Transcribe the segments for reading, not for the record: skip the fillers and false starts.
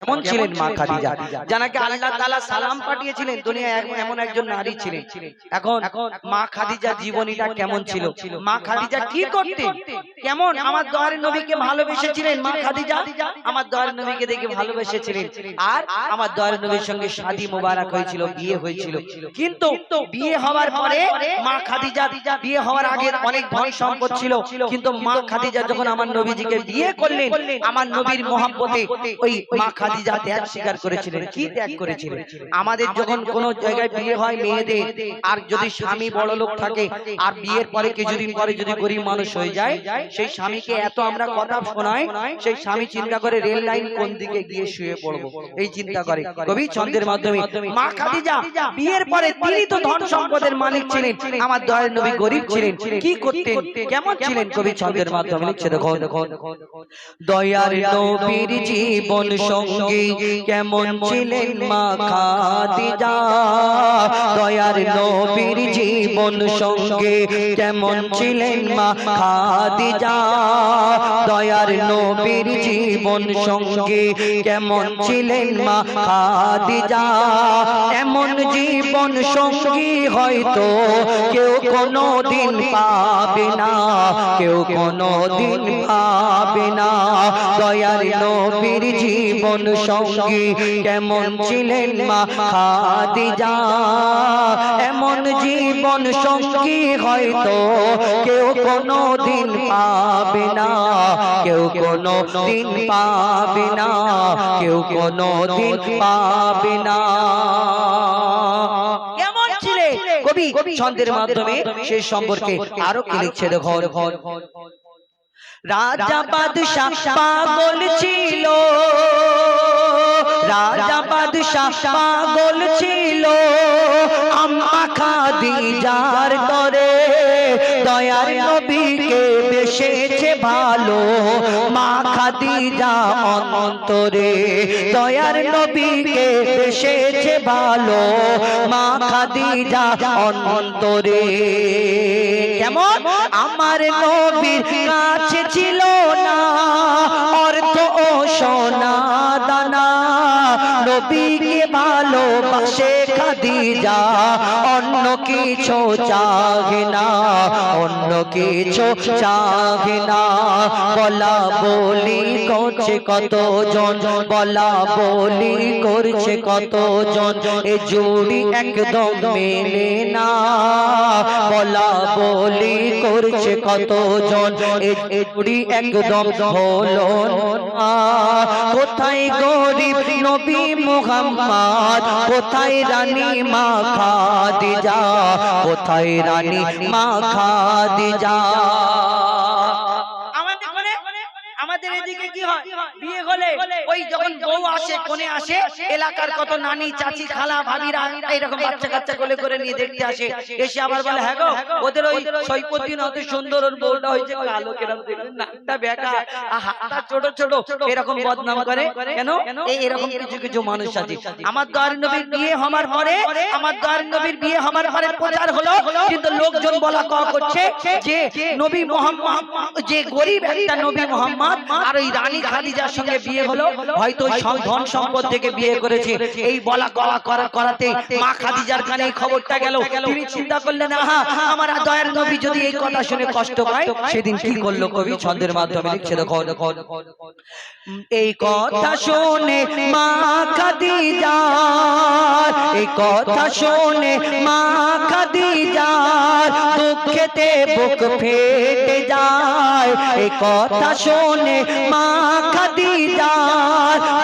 কেমন ছিলেন মা খাদিজা, জানাকে আল্লাহ তাআলা সালাম পাঠিয়েছিলেন দুনিয়ায় এমন একজন নারী ছিলেন। এখন মা খাদিজার জীবনীটা কেমন ছিল, মা খাদিজা কি করতেন, কেমন আমার দয়ার নবীকে ভালোবেসেছিলেন মা খাদিজা, আমার দয়ার নবীকে দেখে ভালোবেসেছিলেন। আর আমার দয়ার নবীর সঙ্গে শাদী মোবারক হয়েছিল, বিয়ে হয়েছিল। কিন্তু বিয়ে হওয়ার পরে মা খাদিজা, বিয়ে হওয়ার আগে অনেক ধন সম্পদ ছিল, কিন্তু মা খাদিজা যখন আমার নবীজিকে বিয়ে করলেন, আমার নবীর মহব্বতে ওই মা খাদিজা ত্যাগ স্বীকার করেছিলেন। কি ত্যাগ করেছিলেন? আমাদের যখন কোন জায়গায় বিয়ে হয় মেয়েদের, আর যদি স্বামী বড় লোক থাকে আর বিয়ের পরে কিছুদিন পরে যদি গরিব মানুষ হয়ে যায়, সেই স্বামীকে এত আমরা কথা শোনাই, সেই স্বামী চিন্তা করে রেল লাইন কোন দিকে গিয়ে শুয়ে পড়বো, এই চিন্তা করে। কবি ছন্দের মাধ্যমে মা খাদিজা বিয়ের পরে তিনি তো ধন সম্পদের মালিক ছিলেন, আমার দয়ার নবী গরিব ছিলেন। কি করতেন, কেমন ছিলেন, কবি ছন্দের মাধ্যমে লিখছে। দেখো দয়ার নবীর জীবন সঙ্গী কেমন ছিলেন মা খাদিজা, দয়ার নবীর জীবন সঙ্গে কেমন ছিলেন মা খাদিজা, দয়ার নবীর জীবন সঙ্গে কেমন ছিলেন মা খাদিজা। এমন জীবন সঙ্গী হয়তো কেউ কোনোদিন পাবে না, কেউ কোনোদিন পাবে না। দয়ার নবীর জীবন সঙ্গী কেমন ছিলেন মা খাদিজা, এমন জীবন সঙ্গী হয়তো কেউ কোনোদিন পাবে না, কেউ কোনোদিন পাবে না, কেউ কোনোদিন পাবে না। কেমন ছিলেন, কবি ছন্দের মাধ্যমে সে সম্পর্কে আরো কি লিখছে। দেখো রাজা বাদশাহ পাগল ছিল, রাজা বাদশাহ পাগল ছিল আম্মা খাদিজার তরে, দয়ার নবীকে বেসেছে ভালো মা খাদিজা অন্তরে, দয়ার নবীকে বেসেছে ভালো মা খাদিজা অন্তরে। কেমন আমার নবীর কাছে ছিল না অর্থ ও সোনা দানা, নবীকে ভালোবাসে খাদিজা অন্য কিছু চাহে না, অন্য কিছু চাহে না। বলা বলি করছে কতজন, বলা বলি করছে কতজন, এ জুড়ি একদম মেলে না, বলা বলি করছে কতজন, এ জুড়ি একদম হলো না। কোথায় গরিব নবী মুহাম্মদ, কোথায় রানী মা খাদিজা, কোথায় রানী মা খাদিজা। আমাদের এদিকে কি হয়, বিয়ে হলে ওই যখন বউ আসে, কোণে আসে, এলাকার কত নানি চাচি খালা ভাবিরা এরকম বাচ্চা কাচ্চা কোলে করে নিয়ে দেখতে আসে, এসে আবার বলে হ্যাঁ গো ওদের ওই সৈকতদিন অত সুন্দর ওর বউটা হয়েছে কালো, কেরকম দেখবেন নাকটা বেঁকা, হাতটা ছোট ছোট, এরকম বদনাম করে। কেন? এরকম কিছু কিছু মানুষ আছে। আমার দয়ার নবীর বিয়ে হওয়ার পরে, আমার দয়ার নবীর বিয়ে হওয়ার পরে প্রচার হলো, কিন্তু লোকজন বলা ক করছে যে নবী মুহাম্মদ, যে গরিব একটা নবী মুহাম্মদ আর ওই রানী খাদিজার সঙ্গে বিয়ে হলো, হয়তো ধন সম্পদ থেকে বিয়ে করেছে, এই বলা করাতে মা খাদিজার কানে এই খবরটা গেল। তিনি চিন্তা করলেন আহা আমার দয়ার নবী যদি এই কথা শুনে কষ্ট পায়, সেদিন কি করলো, কবি ছন্দের মাধ্যমে লিখছে। দেখো এই কথা শুনে মা খাদিজা, এই কথা শুনে মা খাদিজা দুঃখেতে বুক ফেটে যায়, এই কথা শুনে মা খাদিজা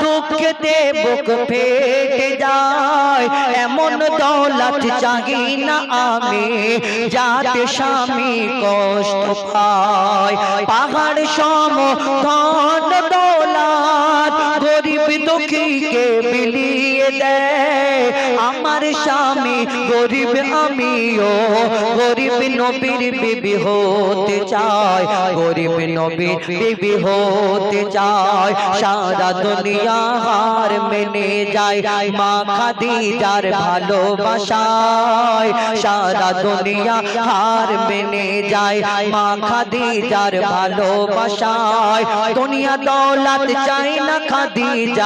দুঃখেতে বুক ফেটে যায়। এমন দৌলত চাহি না আমি যাতে স্বামী কষ্ট পায়, পাহাড় সম ধন দৌলত গরিব দুঃখীকে বিলিয়ে দেয়। আমার স্বামী গরিব, আমিও গরিব নবীর বিবি হতে চাই, গরিব নবীর বিবি হতে চাই। সারা দুনিয়া হার মেনে যায় মা খাদিজার ভালোবাসায়, সারা দুনিয়া হার মেনে যায় মা খাদিজার ভালোবাসায়। দুনিয়া দৌলত চাই না খাদিজা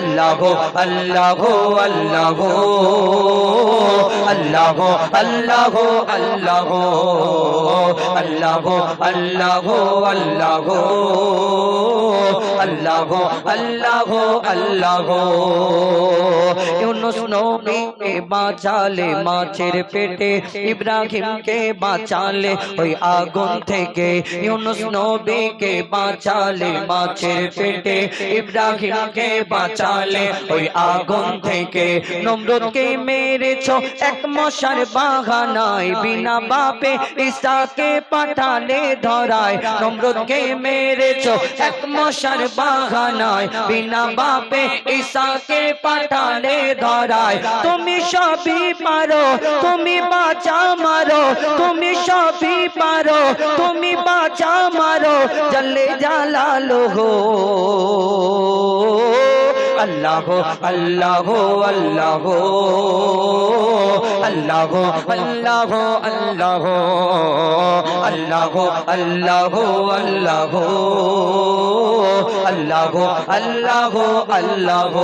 अल्लाह अल्लाह अल्लाह अल्लाह अल्लाह अल्लाह अल्लाह अल्लाह अल्लाह अल्लाह अल्लाह अल्लाह यूनुस नबी के बाँचाले माछेर पेटे इब्राहिम के बाँचाले ओई आगुन थेके यूनुस नबी के बाँचाले माछेर पेटे इब्राहिम के बाँचाले ओई आगुन थेके नमरूद के मेरेछो एक मशार बागानाय बिना बापे ईसा के पाठाले धराय नमरूद के मेरेछो एक मशार बागानाय बिना बापे ईसा के पाठाले धराय तुमी सबी पारो तुमी बाचा मारो तुमी सबी पारो तुमी बाचा मारो जल्ले जालालो हो अल्लाह अल्लाह अल्लाह अल्लाह अल्लाह अल्लाह अल्लाह अल्लाह अल्लाह अल्लाह अल्लाह अल्लाह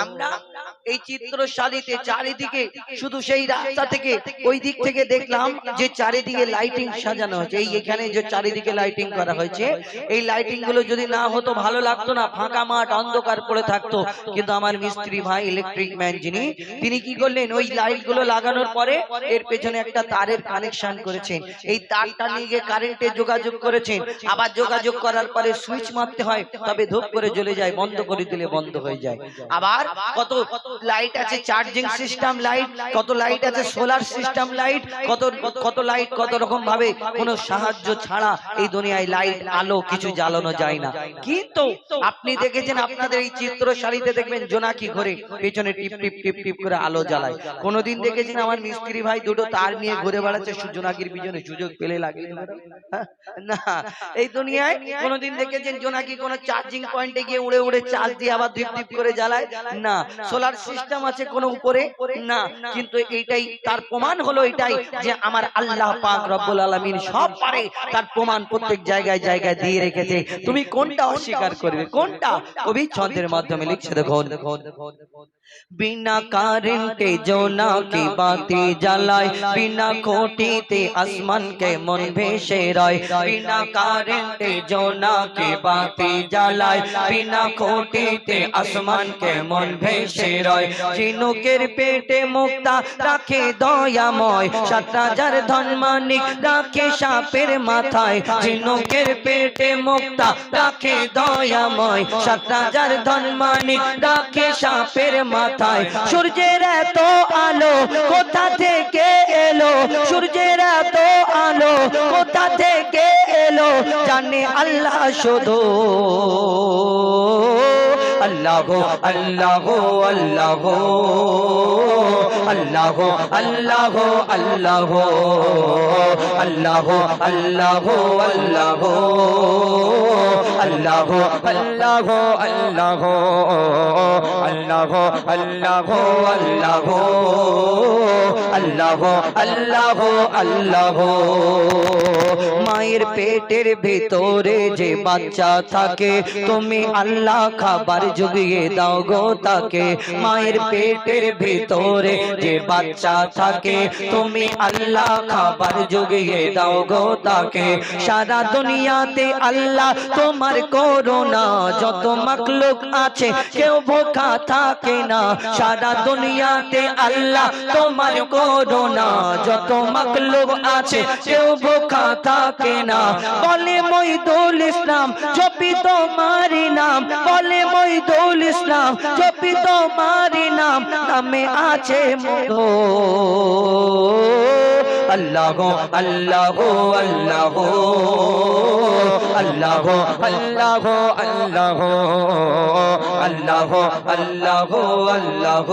আমরা এই চিত্রশালীতে চারিদিকে শুধু সেই রাস্তা থেকে ওই দিক থেকে দেখলাম যে চারিদিকে লাইটিং সাজানো হয়েছে এই এখানে যে চারিদিকে লাইটিং করা হয়েছে এই লাইটিং গুলো যদি না হতো ভালো লাগতো না ফাঁকা মাঠ অন্ধকার পড়ে থাকতো কিন্তু আমার মিস্ত্রি ভাই ইলেকট্রিক ম্যান যিনি তিনি কি করলেন ওই লাইট গুলো লাগানোর পরে এর পেছনে একটা তারের কানেকশন করেছেন এই তারটা নিয়ে গিয়ে কারেন্টে যোগাযোগ করেছেন আবার যোগাযোগ করার পরে সুইচ মারতে হয় তবে ধূপ করে জ্বলে যায় বন্ধ করে দিলে বন্ধ হয়ে যায় আবার কত লাইট আছে চার্জিং সিস্টেম লাইট কত লাইট আছে সোলার সিস্টেম লাইট কত লাইট কত রকম ভাবে কোনো সাহায্য ছাড়া এই দুনিয়ায় লাইট আলো কিছু জ্বালানো যায় না কিন্তু আপনি দেখেছেন আপনাদের এই চিত্রশালীতে দেখবেন জোনাকি ঘুরে পেছনে টিপ টিপ টিপ টিপ করে আলো জ্বালায় কোনোদিন দেখেছেন আমার মিস্ত্রি ভাই দুটো তার নিয়ে ঘুরে বেড়াচ্ছে জোনাকির পিছনে সুযোগ পেলে লাগিয়ে না এই দুনিয়ায় কোনোদিন দেখেছেন জোনাকি কোনো চার্জিং পয়েন্টে গিয়ে উড়ে উড়ে চার্জ দিয়ে আবার টিপ টিপ করে জ্বালায় না সোলার সিস্টেম আছে কোন উপরে না কিন্তু এইটাই তার প্রমাণ হলো এটাই যে আমার আল্লাহ পাক রব্বুল আলামিন সব পারে তার প্রমাণ প্রত্যেক জায়গায় জায়গায় দিয়ে রেখেছে তুমি কোনটা অস্বীকার করবে কোনটা কবি ছন্দের মাধ্যমে লিখছে দেখো बिना कारेंटे जोना की बाती जलाए बिना खोटीते आसमान के मन भेसे रहे बिना कारेंटे जोना की बाती जलाए बिना खोटीते आसमान के मन भेसे रहे झिनुकेर पेटे मुक्ता राखे दयामय 7,000 धनमानिक राखे सापेर माथाय झिनुकेर पेटे मुक्ता राखे दयामय 7,000 धनमानिक राखे सापेर মাথায় সূর্যের এত আলো কোথা থেকে এলো সূর্যের এত আলো কোথা থেকে এলো জানে আল্লাহ শুধু अल्लाह अल्लाह अल्लाह अल्लाह अल्लाह अल्लाह अल्लाह अल्लाह अल्लाह अल्लाह अल्लाह अल्लाह अल्लाह अल्लाह अल्लाह अल्लाह अल्लाह माয়ের পেটের ভিতরে যে বাচ্চা থাকে তুমি আল্লাহ খাবার জুগিয়ে দাও গো তাকে মায়ের পেটের ভিতরে যে বাচ্চা থাকে তুমি আল্লাহ খাবার জুগিয়ে দাও গো তাকে সারা দুনিয়াতে আল্লাহ তোমার করুণা যত মাখলুক আছে কেউ ভোখা থাকে না সারা দুনিয়াতে আল্লাহ তোমার করুণা যত মাখলুক আছে কেউ ভোখা থাকে না বলে মইদুল ইসলাম জপি তোমারি নাম বলে মইদুল ইসলাম জপি তোমারি নাম নামে আছে মধু अल्लाह अल्लाह अल्लाह अल्लाह अल्लाह अल्लाह अल्लाह अल्लाह अल्लाह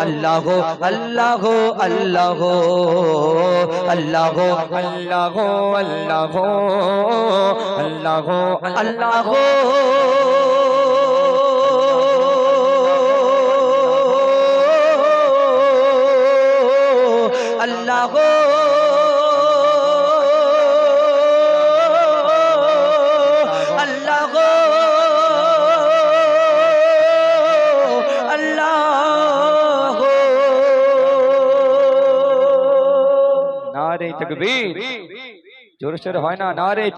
अल्लाह अल्लाह अल्लाह अल्लाह अल्लाह अल्लाह अल्लाह अल्लाह अल्लाह তকবীর। জোরে সোরে হয় না নারে